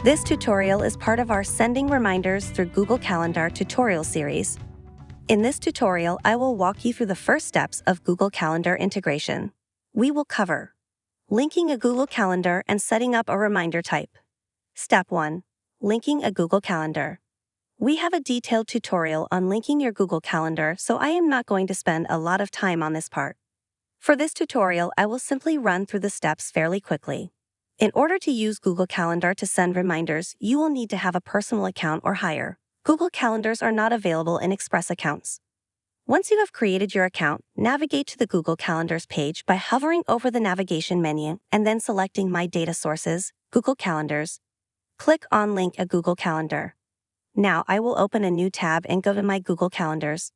This tutorial is part of our Sending Reminders through Google Calendar tutorial series. In this tutorial, I will walk you through the first steps of Google Calendar integration. We will cover linking a Google Calendar and setting up a reminder type. Step 1. Linking a Google Calendar. We have a detailed tutorial on linking your Google Calendar, so I am not going to spend a lot of time on this part. For this tutorial, I will simply run through the steps fairly quickly. In order to use Google Calendar to send reminders, you will need to have a personal account or higher. Google Calendars are not available in Express accounts. Once you have created your account, navigate to the Google Calendars page by hovering over the navigation menu and then selecting My Data Sources, Google Calendars. Click on Link a Google Calendar. Now I will open a new tab and go to my Google Calendars.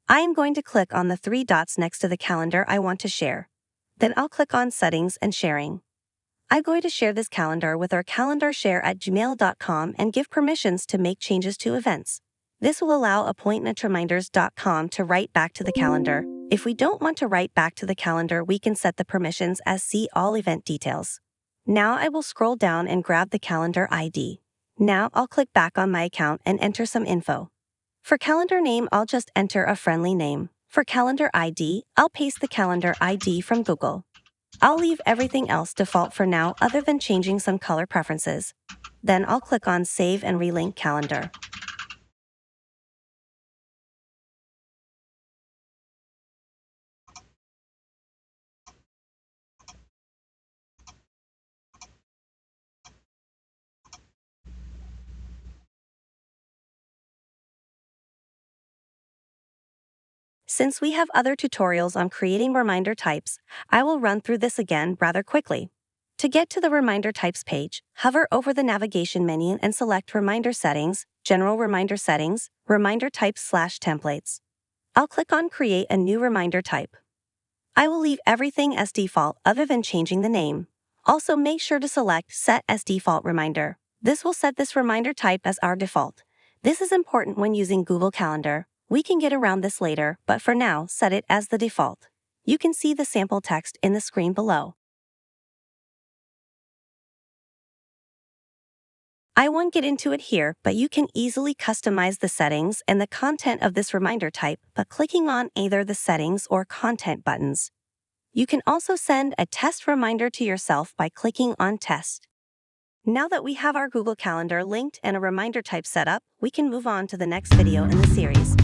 I am going to click on the 3 dots next to the calendar I want to share. Then I'll click on Settings and Sharing. I'm going to share this calendar with our calendarshare@gmail.com and give permissions to make changes to events. This will allow AppointmentReminders.com to write back to the calendar. If we don't want to write back to the calendar, we can set the permissions as See All Event Details. Now I will scroll down and grab the calendar ID. Now I'll click back on my account and enter some info. For calendar name, I'll just enter a friendly name. For calendar ID, I'll paste the calendar ID from Google. I'll leave everything else default for now other than changing some color preferences. Then I'll click on Save and Relink Calendar. Since we have other tutorials on creating reminder types, I will run through this again rather quickly. To get to the Reminder Types page, hover over the navigation menu and select Reminder Settings, General Reminder Settings, Reminder Types/Templates. I'll click on Create a new reminder type. I will leave everything as default other than changing the name. Also, make sure to select Set as Default Reminder. This will set this reminder type as our default. This is important when using Google Calendar. We can get around this later, but for now, set it as the default. You can see the sample text in the screen below. I won't get into it here, but you can easily customize the settings and the content of this reminder type by clicking on either the Settings or Content buttons. You can also send a test reminder to yourself by clicking on Test. Now that we have our Google Calendar linked and a reminder type set up, we can move on to the next video in the series.